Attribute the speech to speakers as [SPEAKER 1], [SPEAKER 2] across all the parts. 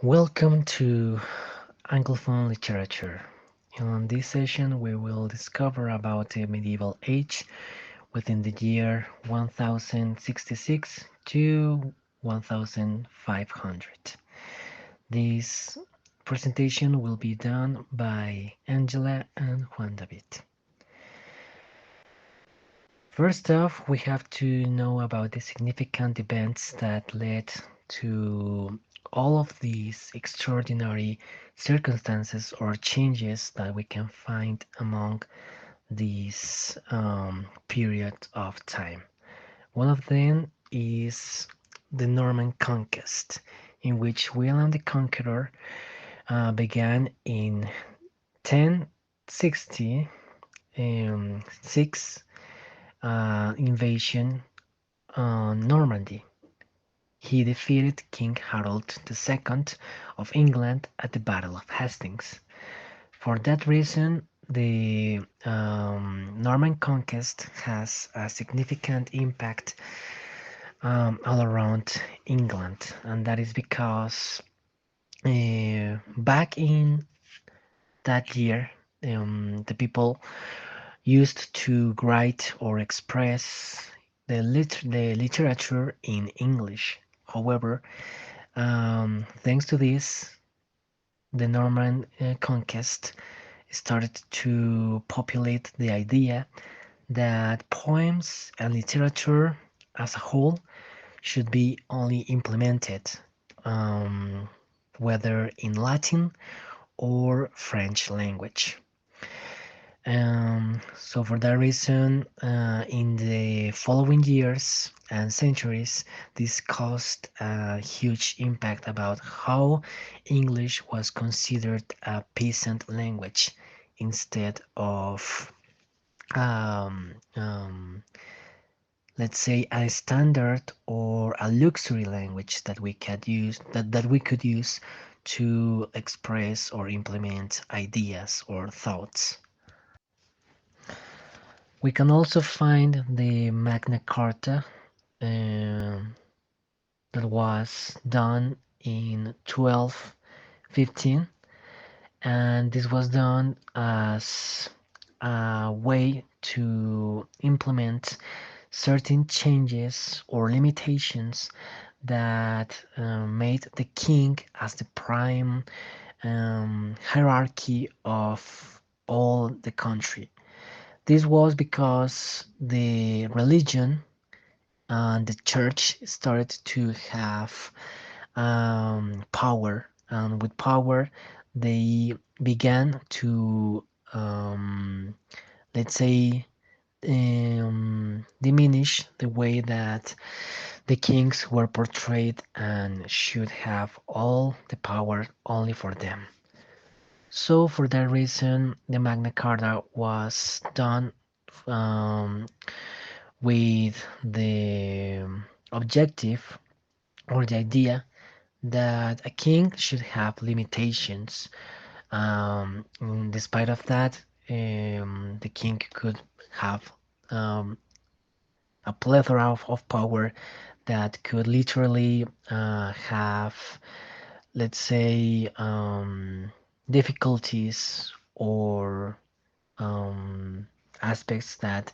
[SPEAKER 1] Welcome to Anglophone Literature. In this session, we will discover about the medieval age within the year 1066 to 1500. This presentation will be done by Angela and Juan David. First off, we have to know about the significant events that led to all of these extraordinary circumstances or changes that we can find among this period of time. One of them is the Norman conquest, in which William the Conqueror began in 1066 invasion on Normandy. He defeated King Harold II of England at the Battle of Hastings. For that reason, the Norman conquest has a significant impact all around England, and that is because back in that year, the people used to write or express the literature in English. However, thanks to this, the Norman conquest started to populate the idea that poems and literature as a whole should be only implemented, um, whether in Latin or French language. So for that reason, in the following years and centuries, this caused a huge impact about how English was considered a peasant language instead of, um, um, let's say, a standard or a luxury language that we could use to express or implement ideas or thoughts. We can also find the Magna Carta that was done in 1215, and this was done as a way to implement certain changes or limitations that made the king as the prime hierarchy of all the country. This was because the religion and the church started to have power, and with power, they began to, let's say, diminish the way that the kings were portrayed and should have all the power only for them. So, for that reason, the Magna Carta was done um, with the objective or the idea that a king should have limitations. Despite of that, the king could have um, a plethora of power that could literally have, let's say, difficulties or um, aspects that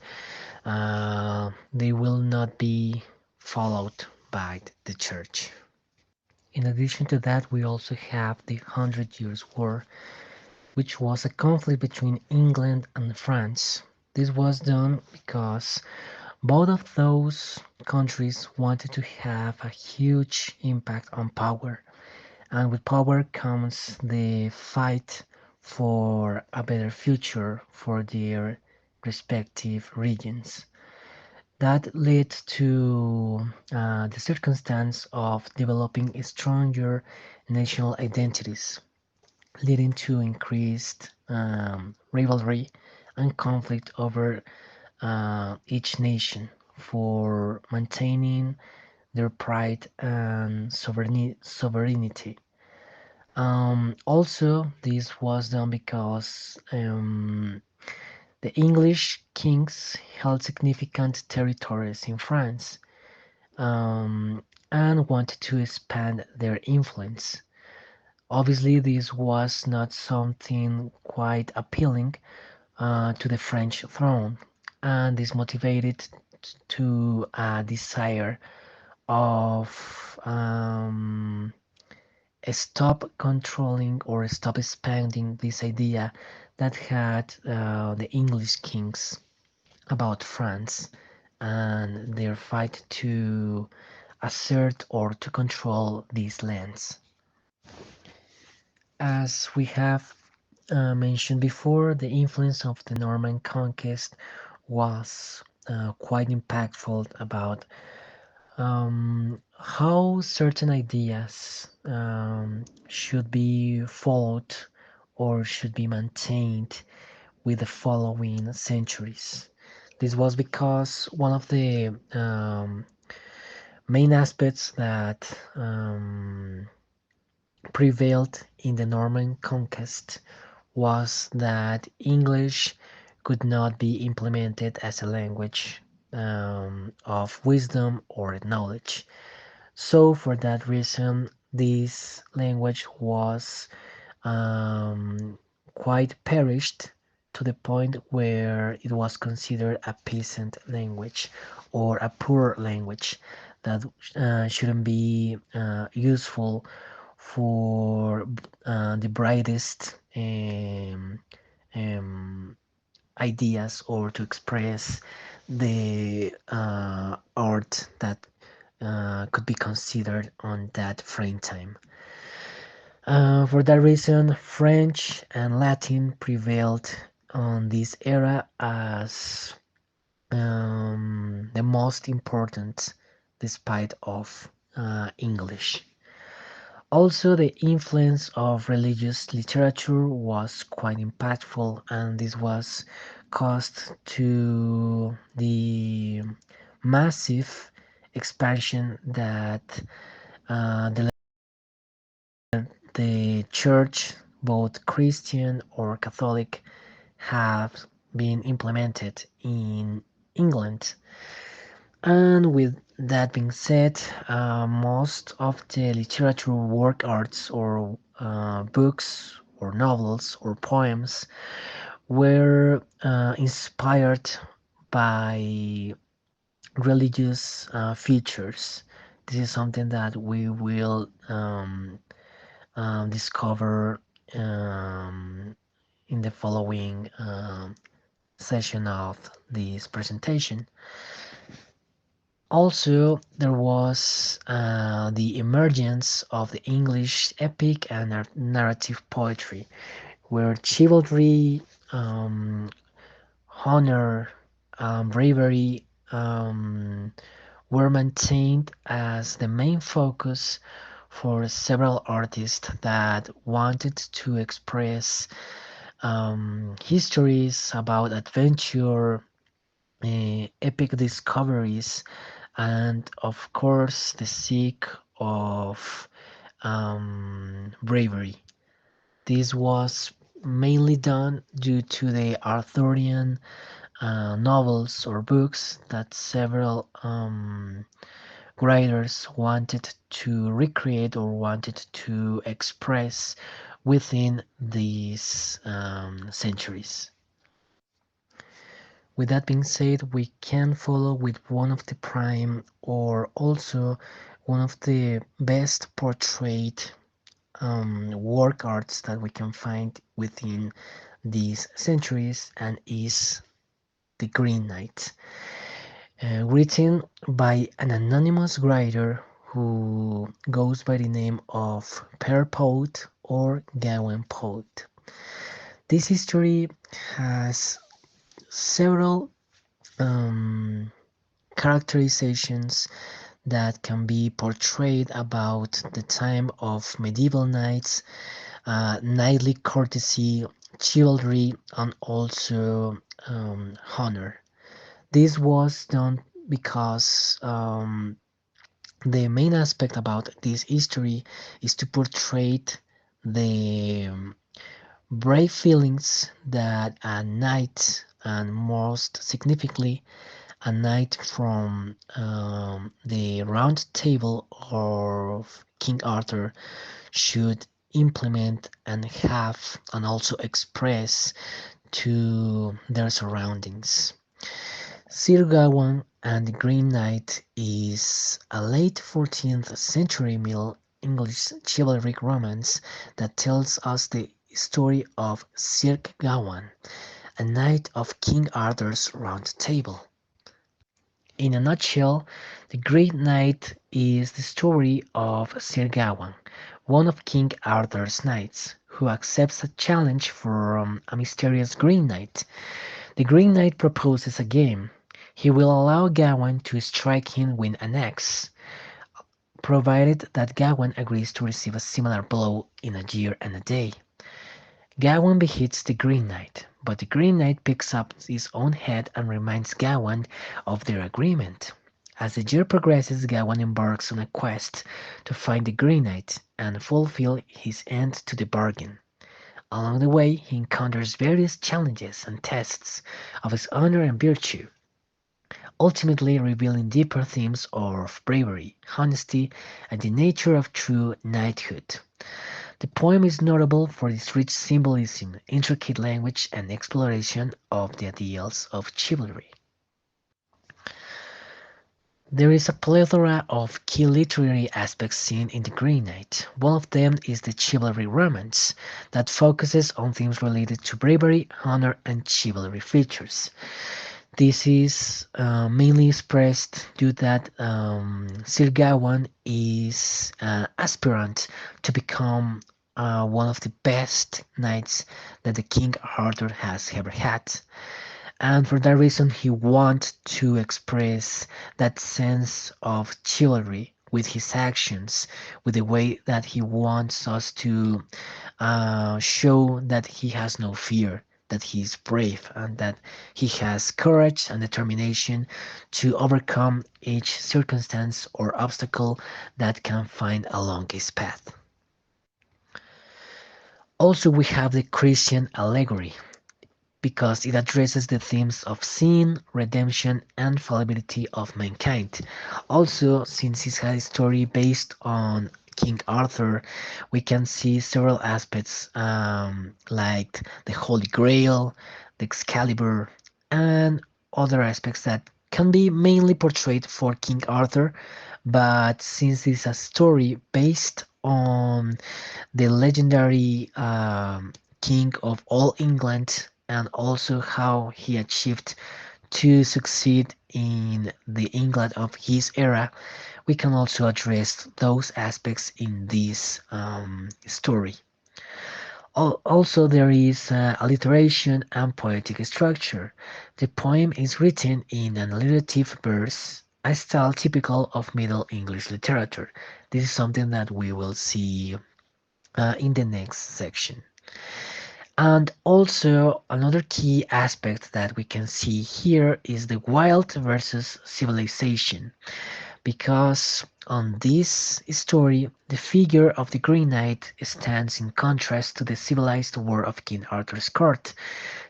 [SPEAKER 1] they will not be followed by the church. In addition to that, we also have the Hundred Years' War, which was a conflict between England and France. This was done because both of those countries wanted to have a huge impact on power, and with power comes the fight for a better future for their respective regions. That led to the circumstance of developing stronger national identities, leading to increased rivalry and conflict over each nation for maintaining their pride and sovereignty. Also, this was done because the English kings held significant territories in France, um, and wanted to expand their influence. Obviously, this was not something quite appealing to the French throne, and this motivated to a desire of stop controlling or stop expanding this idea that had the English kings about France and their fight to assert or to control these lands. As we have mentioned before, the influence of the Norman conquest was quite impactful about how certain ideas should be followed or should be maintained with the following centuries. This was because one of the main aspects that prevailed in the Norman conquest was that English could not be implemented as a language of wisdom or knowledge. So, for that reason, this language was um, quite perished to the point where it was considered a peasant language or a poor language that shouldn't be useful for the brightest um, ideas or to express the art that could be considered on that frame time. For that reason, French and Latin prevailed on this era as the most important, despite of English. Also, the influence of religious literature was quite impactful, and this was caused to the massive expansion that the church, both Christian or Catholic, have been implemented in England. And with that being said, most of the literature work arts or books or novels or poems were inspired by religious features. This is something that we will discover um, in the following session of this presentation. Also, there was the emergence of the English epic and narrative poetry, where chivalry, um, honor, bravery were maintained as the main focus for several artists that wanted to express histories about adventure, epic discoveries, and of course the seek of bravery. This was mainly done due to the Arthurian novels or books that several writers wanted to recreate or wanted to express within these centuries. With that being said, we can follow with one of the prime or also one of the best portrayed work arts that we can find within these centuries, and is The Green Knight, written by an anonymous writer who goes by the name of Per Poet or Gawain Poet. This history has several um, characterizations that can be portrayed about the time of medieval knights, knightly courtesy, chivalry, and also honor. This was done because the main aspect about this history is to portray the brave feelings that a knight, and most significantly a knight from the round table of King Arthur, should implement and have and also express to their surroundings. Sir Gawain and the Green Knight is a late 14th century Middle English chivalric romance that tells us the story of Sir Gawain, a knight of King Arthur's Round Table. In a nutshell, the Green Knight is the story of Sir Gawain, one of King Arthur's knights, who accepts a challenge from a mysterious Green Knight. The Green Knight proposes a game. He will allow Gawain to strike him with an axe, provided that Gawain agrees to receive a similar blow in a year and a day. Gawain beheads the Green Knight, but the Green Knight picks up his own head and reminds Gawain of their agreement. As the year progresses, Gawain embarks on a quest to find the Green Knight and fulfill his end to the bargain. Along the way, he encounters various challenges and tests of his honor and virtue, ultimately revealing deeper themes of bravery, honesty, and the nature of true knighthood. The poem is notable for its rich symbolism, intricate language, and exploration of the ideals of chivalry. There is a plethora of key literary aspects seen in The Green Knight. One of them is the chivalry romance, that focuses on themes related to bravery, honor, and chivalry features. This is mainly expressed due that Sir Gawain is an aspirant to become one of the best knights that the King Arthur has ever had. And for that reason, he wants to express that sense of chivalry with his actions, with the way that he wants us to show that he has no fear, that he is brave, and that he has courage and determination to overcome each circumstance or obstacle that can find along his path. Also, we have the Christian allegory, because it addresses the themes of sin, redemption, and fallibility of mankind. Also, since it's a story based on King Arthur, we can see several aspects like the Holy Grail, the Excalibur, and other aspects that can be mainly portrayed for King Arthur. But since it's a story based on the legendary king of all England, and also how he achieved to succeed in the England of his era, we can also address those aspects in this story. Also, there is alliteration and poetic structure. The poem is written in an alliterative verse, a style typical of Middle English literature. This is something that we will see in the next section. And also, another key aspect that we can see here is the wild versus civilization, because on this story, the figure of the Green Knight stands in contrast to the civilized world of King Arthur's court,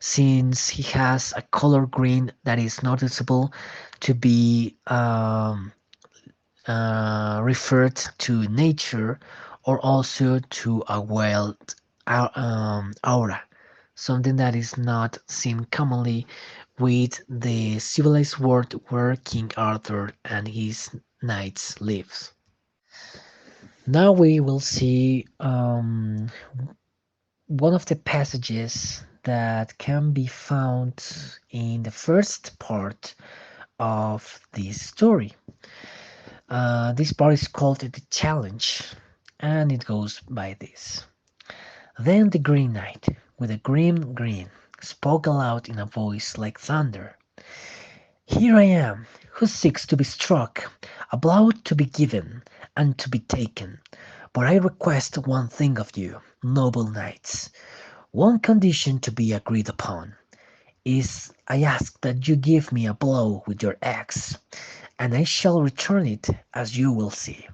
[SPEAKER 1] since he has a color green that is noticeable to be referred to nature, or also to a wild aura, something that is not seen commonly with the civilized world where King Arthur and his knights live. Now we will see one of the passages that can be found in the first part of this story. This part is called the challenge, and it goes by this. Then the Green Knight, with a grim grin, spoke aloud in a voice like thunder. Here I am, who seeks to be struck, a blow to be given, and to be taken. But I request one thing of you, noble knights, one condition to be agreed upon. Is I ask that you give me a blow with your axe, and I shall return it, as you will see,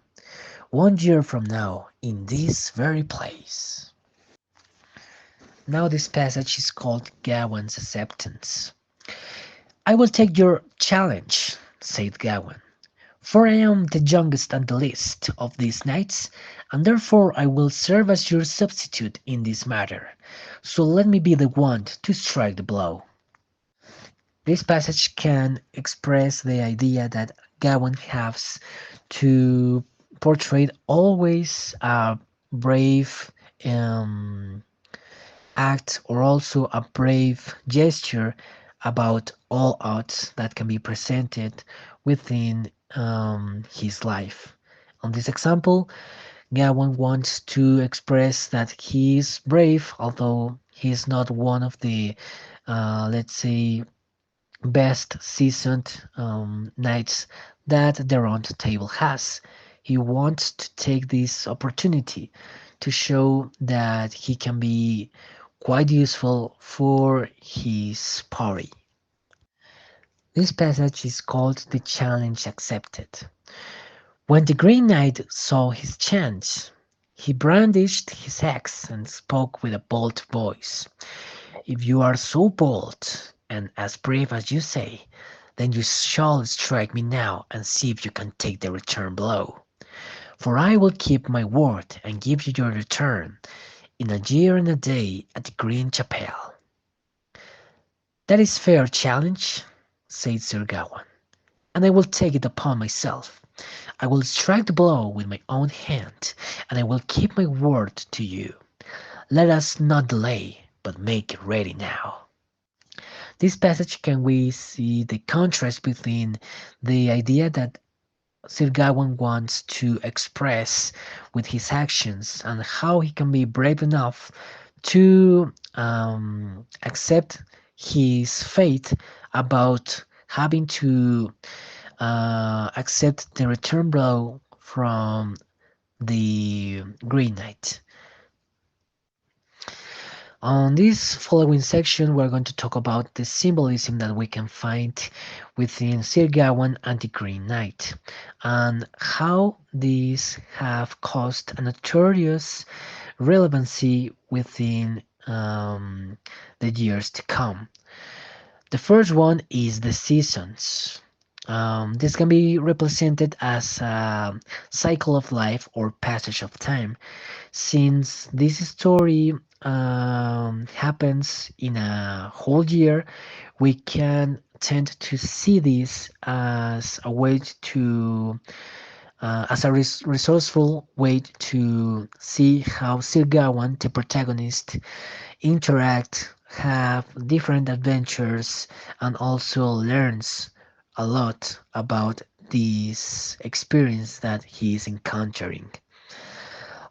[SPEAKER 1] 1 year from now, in this very place. Now this passage is called Gawain's acceptance. I will take your challenge, said Gawain, For I am the youngest and the least of these knights, and therefore I will serve as your substitute in this matter. So let me be the one to strike the blow. This passage can express the idea that Gawain has to portray always a brave um, act or also a brave gesture about all odds that can be presented within his life. On this example, Gawain wants to express that he is brave, although he is not one of the, let's say, best seasoned knights that the Round Table has. He wants to take this opportunity to show that he can be quite useful for his party. This passage is called the challenge accepted. When the Green Knight saw his chance, he brandished his axe and spoke with a bold voice. If you are so bold and as brave as you say, then you shall strike me now and see if you can take the return blow. For I will keep my word and give you your return in a year and a day at the Green Chapel. That is fair challenge, said Sir Gawain, and I will take it upon myself. I will strike the blow with my own hand, and I will keep my word to you. Let us not delay, but make ready now. This passage can we see the contrast between the idea that Sir Gawain wants to express with his actions and how he can be brave enough to accept his fate about having to accept the return blow from the Green Knight. On this following section, we're going to talk about the symbolism that we can find within Sir Gawain and the Green Knight, and how these have caused a notorious relevancy within the years to come. The first one is the seasons. This can be represented as a cycle of life or passage of time, since this story happens in a whole year. We can tend to see this as a way to as a resourceful way to see how Sir Gawain, the protagonist, interact, have different adventures, and also learns a lot about this experience that he is encountering.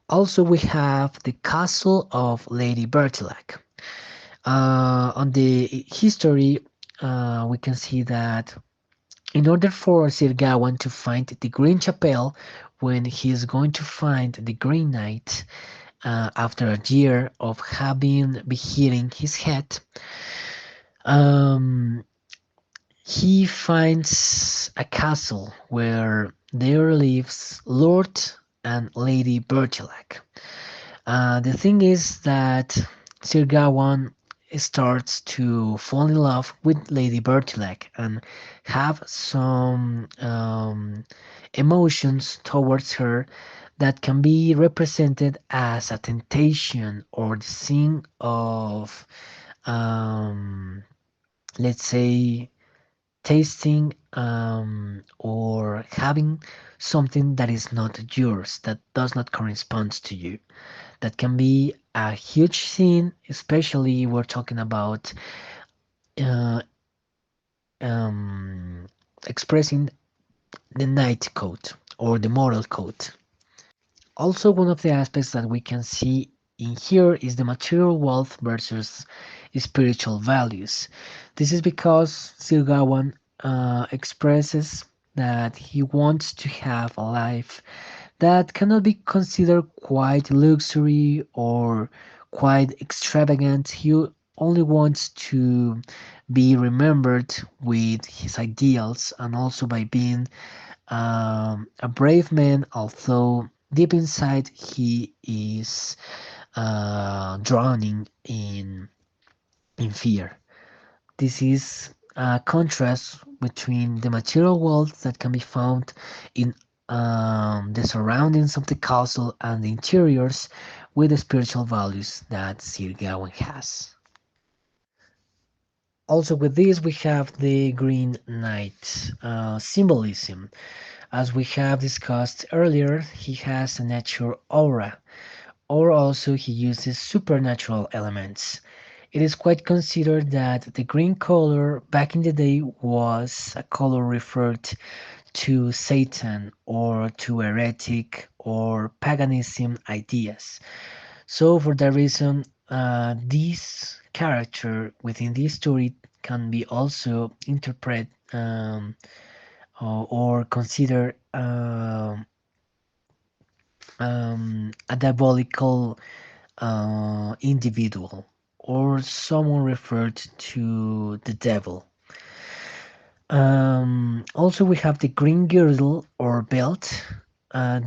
[SPEAKER 1] Also, we have the castle of Lady Bertilac. On the history, we can see that in order for Sir Gawain to find the Green Chapel, when he is going to find the Green Knight after a year of having beheading his head, um, he finds a castle where there lives Lord and Lady Bertilac. The thing is that Sir Gawain starts to fall in love with Lady Bertilac and have some emotions towards her that can be represented as a temptation or the sin of, um, let's say, tasting or having something that is not yours, that does not correspond to you. That can be a huge sin, especially we're talking about uh, um, expressing the knight code or the moral code. Also, one of the aspects that we can see in here is the material wealth versus spiritual values. This is because Sir Gawain expresses that he wants to have a life that cannot be considered quite luxury or quite extravagant. He only wants to be remembered with his ideals and also by being a brave man, although deep inside he is drowning in fear. This is a contrast between the material world that can be found in the surroundings of the castle and the interiors with the spiritual values that Sir Gawain has. Also, with this, we have the Green Knight symbolism. As we have discussed earlier, he has a natural aura, or also he uses supernatural elements. It is quite considered that the green color back in the day was a color referred to Satan or to heretic or paganism ideas. So, for that reason, this character within this story can be also interpreted or considered a diabolical individual or someone referred to the devil. Also, we have the green girdle or belt.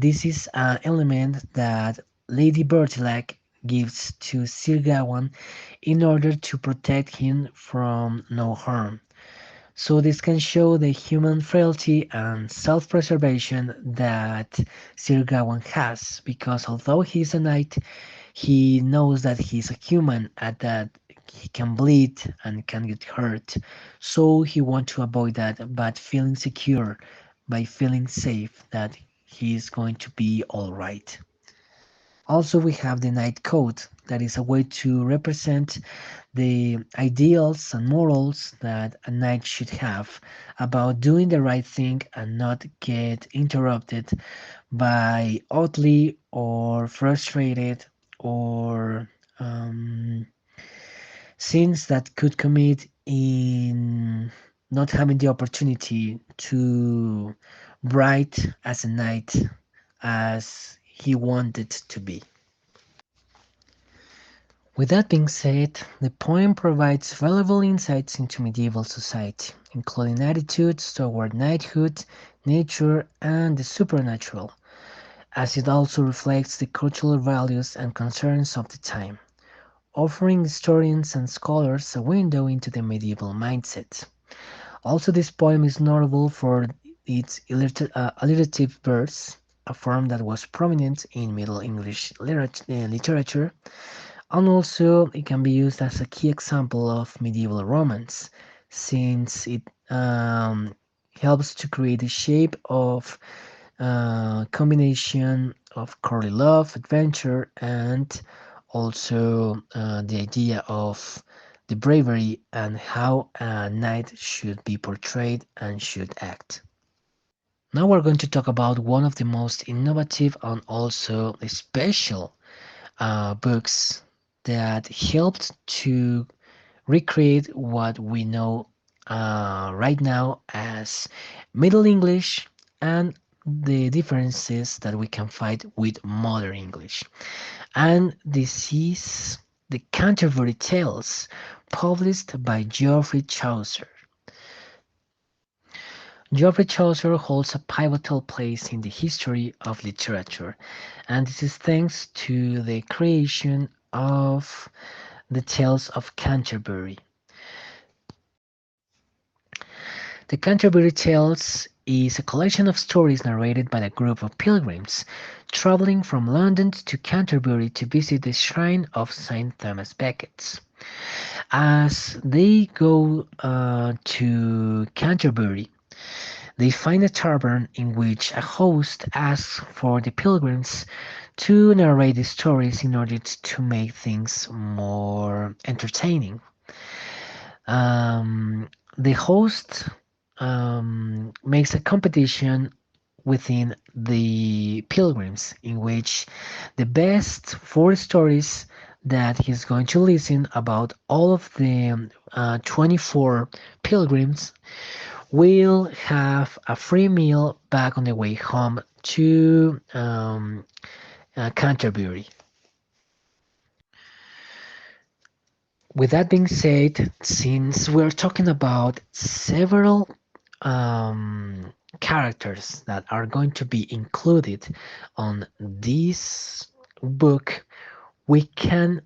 [SPEAKER 1] This is an element that Lady Bertilac gives to Sir Gawain in order to protect him from no harm. So this can show the human frailty and self-preservation that Sir Gawain has, because although he's a knight, he knows that he's a human and that he can bleed and can get hurt. So he wants to avoid that, but feeling secure by feeling safe that he's going to be all right. Also, we have the Knight Code, that is a way to represent the ideals and morals that a knight should have about doing the right thing and not get interrupted by oddly or frustrated or sins that could commit in not having the opportunity to bright as a knight as he wanted to be. With that being said, the poem provides valuable insights into medieval society, including attitudes toward knighthood, nature, and the supernatural, as it also reflects the cultural values and concerns of the time, offering historians and scholars a window into the medieval mindset. Also, this poem is notable for its alliterative verse, a form that was prominent in Middle English literature, and also it can be used as a key example of medieval romance, since it helps to create a shape of combination of courtly love, adventure, and also the idea of the bravery and how a knight should be portrayed and should act. Now we're going to talk about one of the most innovative and also special books that helped to recreate what we know right now as Middle English and the differences that we can find with modern English. And this is the Canterbury Tales, published by Geoffrey Chaucer. Geoffrey Chaucer holds a pivotal place in the history of literature, and this is thanks to the creation of the Tales of Canterbury. The Canterbury Tales is a collection of stories narrated by a group of pilgrims traveling from London to Canterbury to visit the shrine of St. Thomas Becket. As they go to Canterbury, they find a tavern in which a host asks for the pilgrims to narrate the stories in order to make things more entertaining. The host makes a competition within the pilgrims in which the best four stories that he's going to listen about all of the 24 pilgrims will have a free meal back on the way home to Canterbury. With that being said, since we're talking about several characters that are going to be included on this book, we can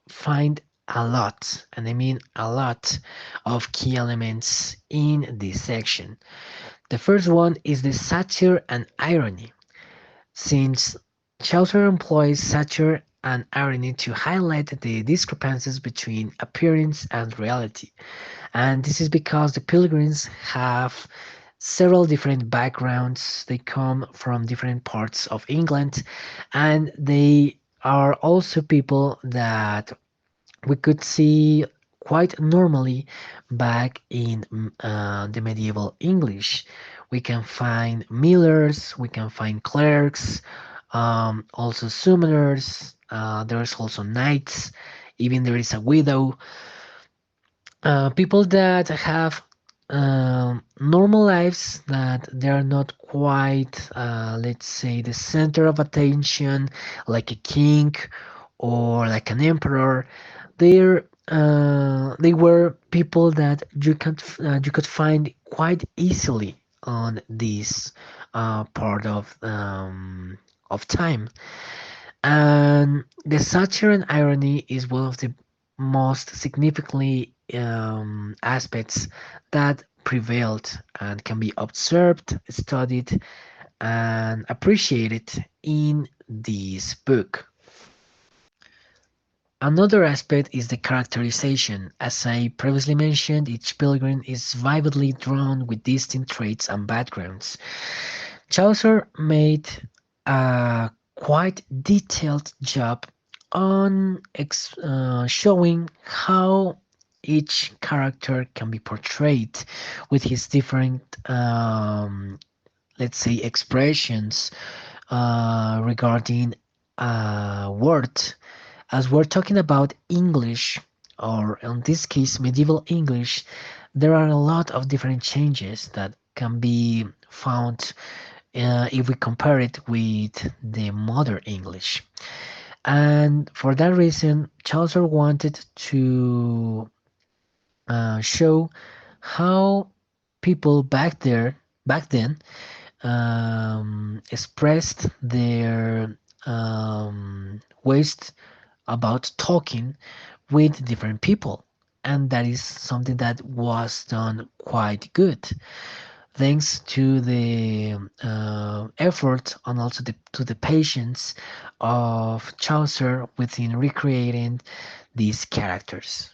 [SPEAKER 1] find a lot, and I mean a lot, of key elements in this section. The first one is the satire and irony, since Chaucer employs satire and irony to highlight the discrepancies between appearance and reality. And this is because the pilgrims have several different backgrounds. They come from different parts of England, and they are also people that we could see quite normally back in the medieval English. We can find millers, we can find clerks, also summoners, there's also knights, even there is a widow, people that have normal lives, that they are not quite, let's say, the center of attention, like a king or like an emperor. They were people that you could find quite easily on this part of time. And the satire and irony is one of the most significantly aspects that prevailed and can be observed, studied, and appreciated in this book. Another aspect is the characterization. As I previously mentioned, each pilgrim is vividly drawn with distinct traits and backgrounds. Chaucer made a quite detailed job on showing how each character can be portrayed with his different, let's say, expressions regarding a word. As we're talking about English, or in this case, medieval English, there are a lot of different changes that can be found if we compare it with the modern English. And for that reason, Chaucer wanted to show how people back then, expressed their ways about talking with different people. And that is something that was done quite good, thanks to the effort and also to the patience of Chaucer within recreating these characters.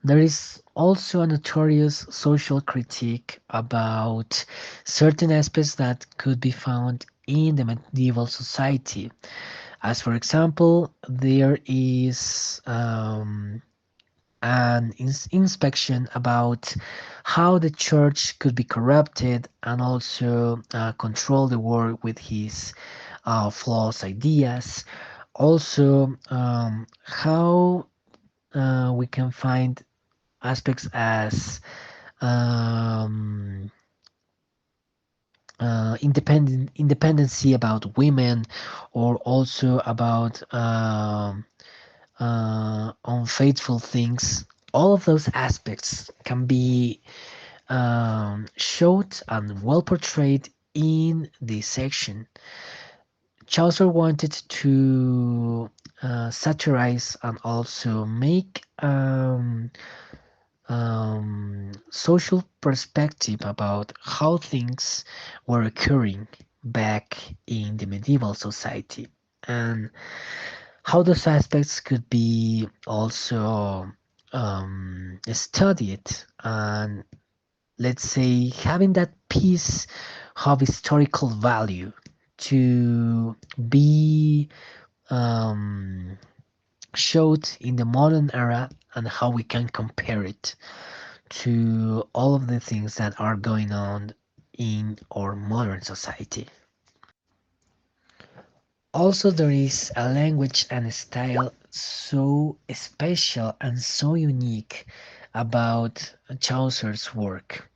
[SPEAKER 1] There is also a notorious social critique about certain aspects that could be found in the medieval society. As for example, there is an inspection about how the church could be corrupted and also control the world with his flawed ideas. Also, how we can find aspects as um, independency about women, or also about unfaithful things. All of those aspects can be showed and well portrayed in this section. Chaucer wanted to satirize and also make social perspective about how things were occurring back in the medieval society, and how those aspects could be also studied, and let's say having that piece of historical value to be um, showed in the modern era, and how we can compare it to all of the things that are going on in our modern society. Also, there is a language and a style so special and so unique about Chaucer's work.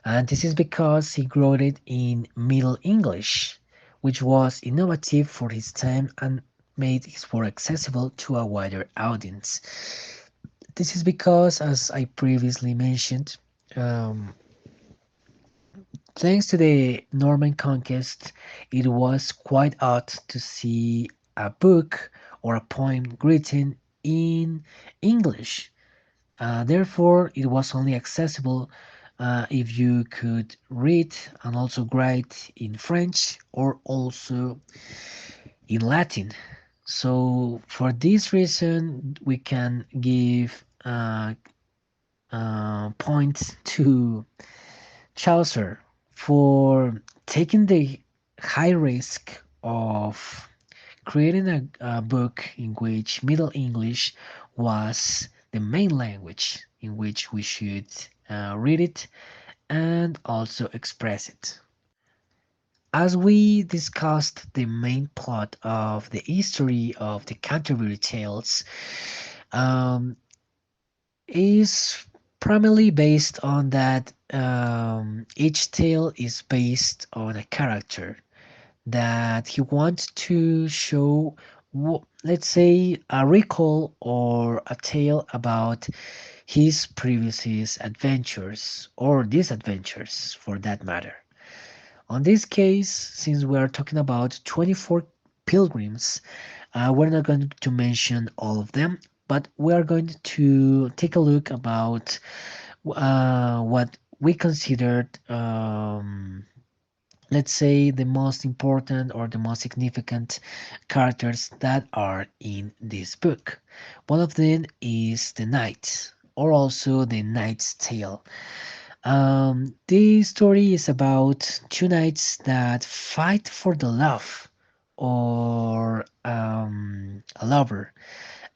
[SPEAKER 1] And this is because he wrote it in Middle English, which was innovative for his time and made his work accessible to a wider audience. This is because, as I previously mentioned, um, thanks to the Norman conquest, it was quite odd to see a book or a poem written in English. Therefore, it was only accessible if you could read and also write in French or also in Latin. So, for this reason, we can give points to Chaucer for taking the high risk of creating a book in which Middle English was the main language in which we should read it and also express it. As we discussed the main plot of the history of the Canterbury Tales, um, is primarily based on that each tale is based on a character that he wants to show, let's say, a recall or a tale about his previous adventures or disadventures for that matter. On this case, since we are talking about 24 pilgrims, we're not going to mention all of them, but we are going to take a look about what we considered, let's say, the most important or the most significant characters that are in this book. One of them is the knight, or also the Knight's Tale. This story is about two knights that fight for the love or a lover,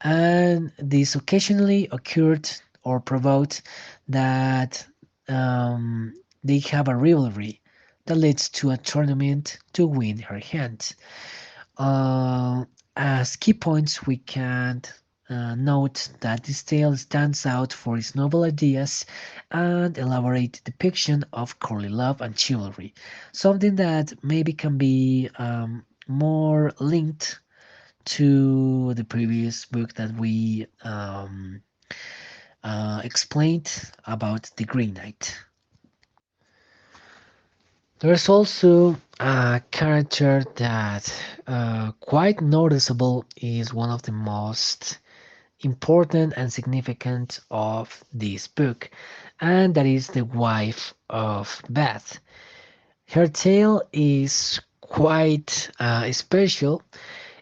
[SPEAKER 1] and this occasionally occurred or provoked that um, they have a rivalry that leads to a tournament to win her hand. Uh, as key points, we can note that this tale stands out for its novel ideas and elaborate depiction of courtly love and chivalry, something that maybe can be more linked to the previous book that we explained about the Green Knight. There's also a character that quite noticeable is one of the most important and significant of this book, and that is the wife of Beth. Her tale is quite special.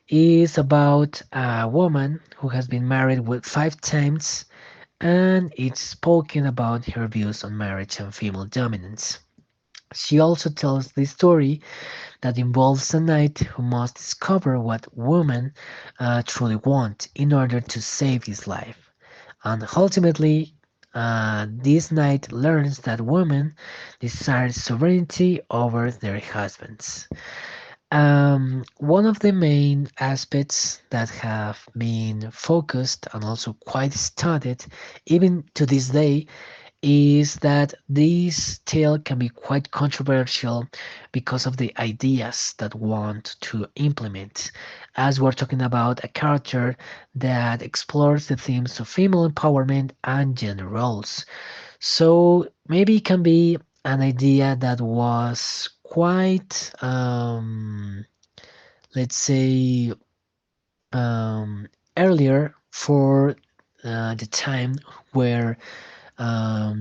[SPEAKER 1] It's about a woman who has been married with 5 times, and it's spoken about her views on marriage and female dominance. She also tells the story that involves a knight who must discover what women truly want in order to save his life. And ultimately, this knight learns that women desire sovereignty over their husbands. One of the main aspects that have been focused and also quite studied, even to this day, is that this tale can be quite controversial because of the ideas that want to implement, as we're talking about a character that explores the themes of female empowerment and gender roles. So maybe it can be an idea that was quite, let's say, um, earlier for the time where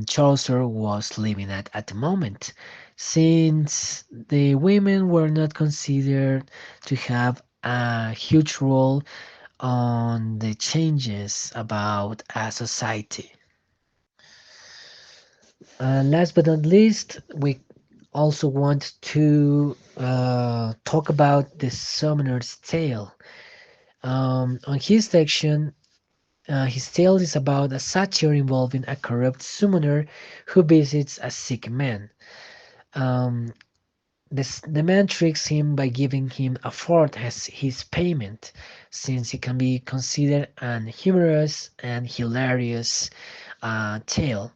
[SPEAKER 1] Chaucer was living at the moment, since the women were not considered to have a huge role on the changes about a society. Last but not least, we also want to talk about the Summoner's Tale. On his section, his tale is about a satire involving a corrupt summoner who visits a sick man. Um, the man tricks him by giving him a fourth as his payment, since it can be considered an humorous and hilarious tale.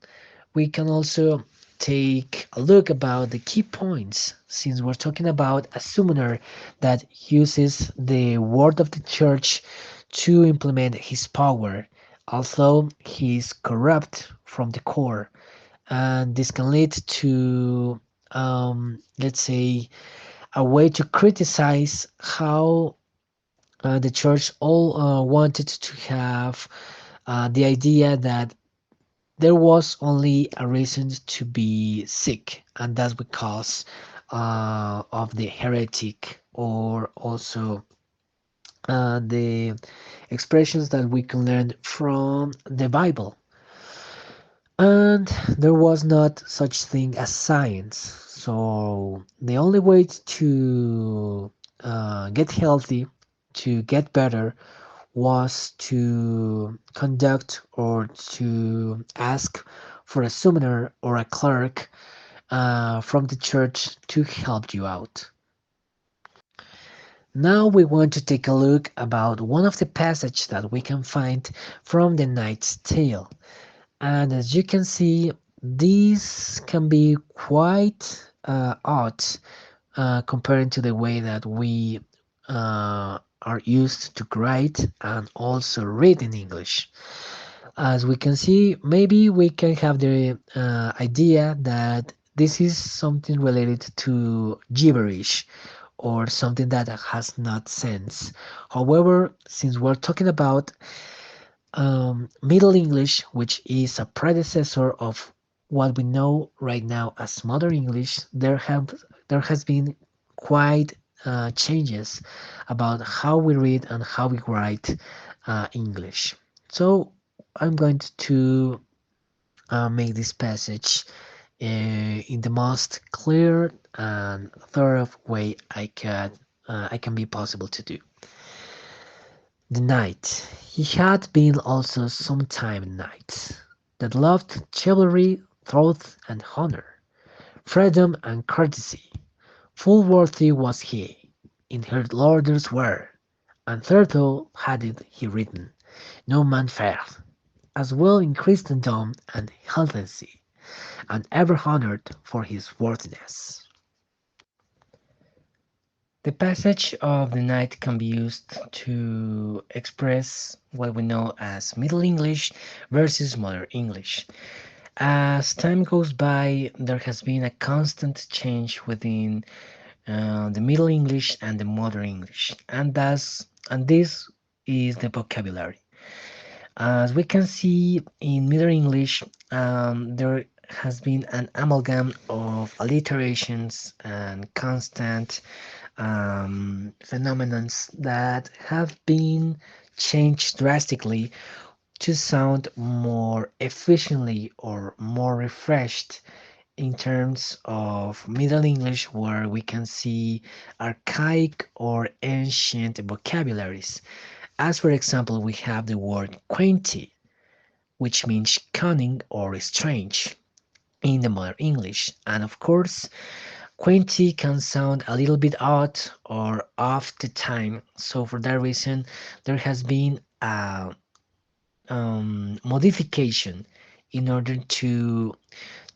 [SPEAKER 1] We can also take a look about the key points, since we're talking about a summoner that uses the word of the church to implement his power, although he is corrupt from the core. And this can lead to, let's say, a way to criticize how The church all wanted to have the idea that there was only a reason to be sick, and that's because of the heretic, or also the expressions that we can learn from the Bible. And there was not such thing as science. So the only way to get healthy, to get better, was to conduct or to ask for a summoner or a clerk from the church to help you out. Now we want to take a look about one of the passages that we can find from the Knight's Tale. And as you can see, these can be quite odd comparing to the way that we are used to write and also read in English. As we can see, maybe we can have the idea that this is something related to gibberish or something that has not sense. However, since we're talking about Middle English, which is a predecessor of what we know right now as Modern English, there has been quite changes about how we read and how we write English. So I'm going to make this passage in the most clear and thorough way I can be possible to do. The knight. He had been also some time knight, that loved chivalry, troth, and honour, freedom and courtesy. Full worthy was he, in her orders were, and thereto had it he written, no man fared, as well in Christendom and healthy, and ever honoured for his worthiness. The passage of the night can be used to express what we know as Middle English versus Modern English. As time goes by, there has been a constant change within the Middle English and the Modern English, and this is the vocabulary. As we can see in Middle English, there has been an amalgam of alliterations and constant phenomenons that have been changed drastically to sound more efficiently or more refreshed in terms of Middle English, where we can see archaic or ancient vocabularies. As for example, we have the word quainty, which means cunning or strange in the modern English. And of course, quainty can sound a little bit odd or off the time. So for that reason, there has been a modification in order to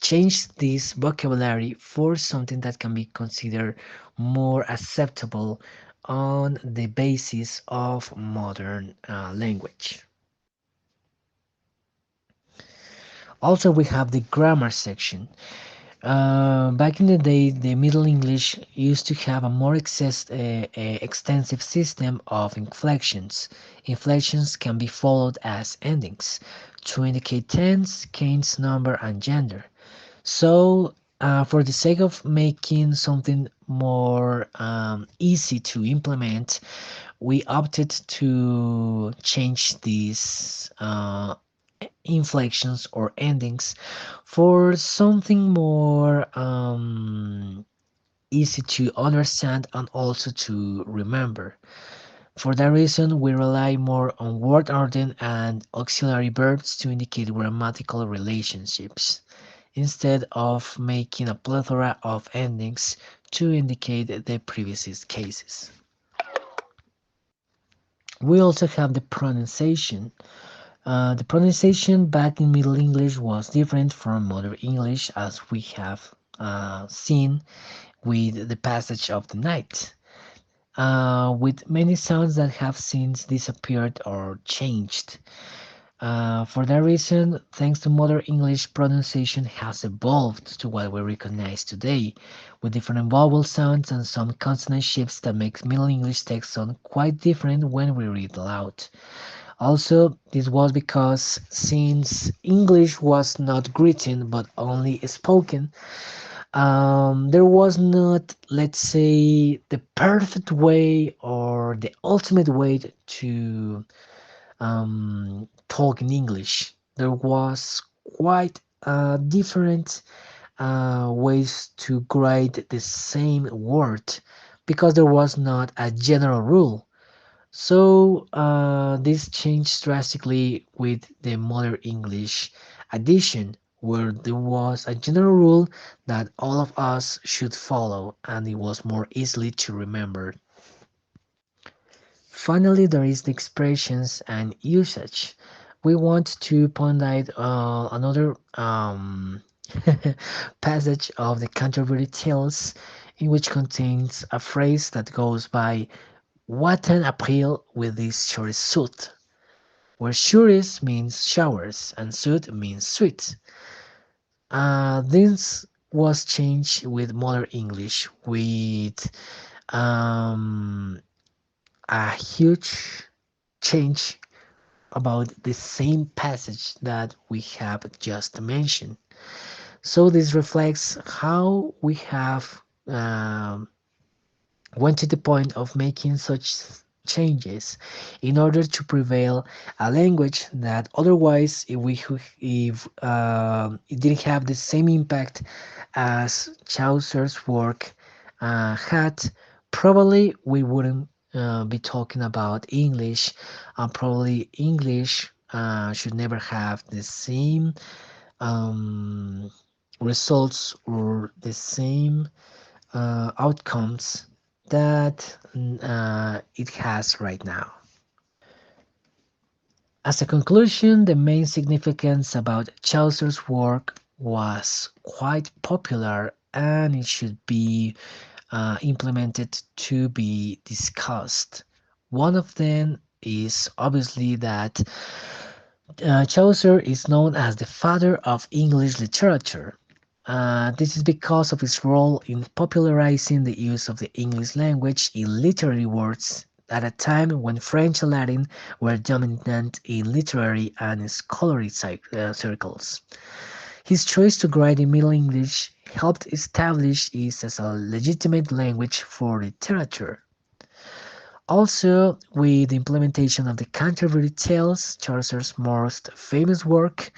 [SPEAKER 1] change this vocabulary for something that can be considered more acceptable on the basis of modern language. Also, we have the grammar section. Back in the day, the Middle English used to have a more extensive system of inflections. Inflections can be followed as endings to indicate tense, case, number, and gender. So, for the sake of making something more easy to implement, we opted to change these inflections or endings for something more easy to understand and also to remember. For that reason, we rely more on word order and auxiliary verbs to indicate grammatical relationships, instead of making a plethora of endings to indicate the previous cases. We also have the pronunciation. The pronunciation back in Middle English was different from Modern English, as we have seen with the passage of the night, with many sounds that have since disappeared or changed. For that reason, thanks to modern English, pronunciation has evolved to what we recognize today, with different vowel sounds and some consonant shifts that make Middle English text sound quite different when we read aloud. Also, this was because since English was not written but only spoken, there was not, let's say, the perfect way or the ultimate way to talk in English. There was quite different ways to grade the same word because there was not a general rule. So this changed drastically with the modern English edition, where there was a general rule that all of us should follow, and it was more easily to remember. Finally, there is the expressions and usage. We want to point out another passage of the Canterbury Tales, in which contains a phrase that goes by "What an April with this short suit," where "shures" means showers and "suit" means sweet. This was changed with modern English with um, a huge change about the same passage that we have just mentioned. So this reflects how we have went to the point of making such changes in order to prevail a language that otherwise if it didn't have the same impact as Chaucer's work had, probably we wouldn't be talking about English, and probably English should never have the same um, results or the same outcomes that it has right now. As a conclusion, the main significance about Chaucer's work was quite popular and it should be implemented to be discussed. One of them is obviously that Chaucer is known as the father of English literature. This is because of his role in popularizing the use of the English language in literary works at a time when French and Latin were dominant in literary and scholarly circles. His choice to write in Middle English helped establish it as a legitimate language for literature. Also, with the implementation of the Canterbury Tales, Chaucer's most famous work,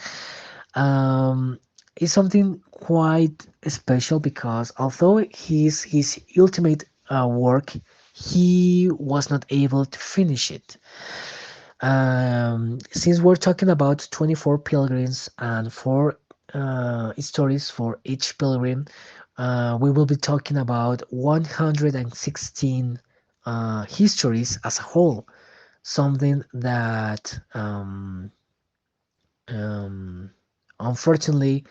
[SPEAKER 1] um, is something quite special because although his ultimate work, he was not able to finish it. Since we're talking about 24 pilgrims and four stories for each pilgrim, we will be talking about 116 histories as a whole, something that um, unfortunately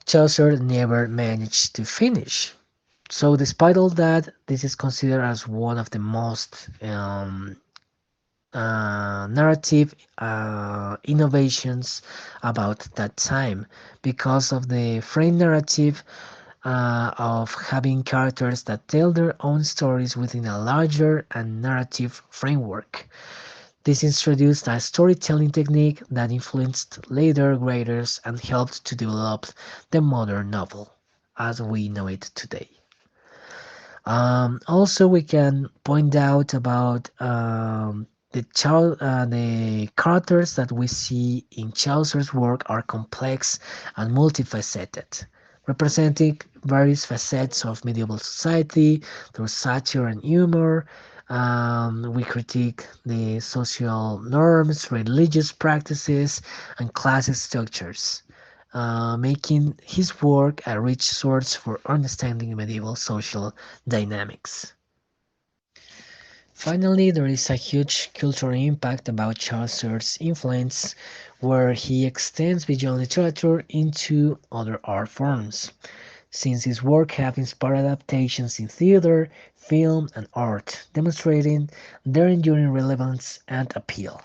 [SPEAKER 1] Chaucer never managed to finish. So, despite all that, this is considered as one of the most narrative innovations about that time because of the frame narrative of having characters that tell their own stories within a larger and narrative framework. This introduced a storytelling technique that influenced later writers and helped to develop the modern novel as we know it today. Also, we can point out about the characters that we see in Chaucer's work are complex and multifaceted, representing various facets of medieval society through satire and humor. We critique the social norms, religious practices, and class structures, making his work a rich source for understanding medieval social dynamics. Finally, there is a huge cultural impact about Chaucer's influence, where he extends beyond literature into other art forms, since his work have inspired adaptations in theater, film, and art, demonstrating their enduring relevance and appeal.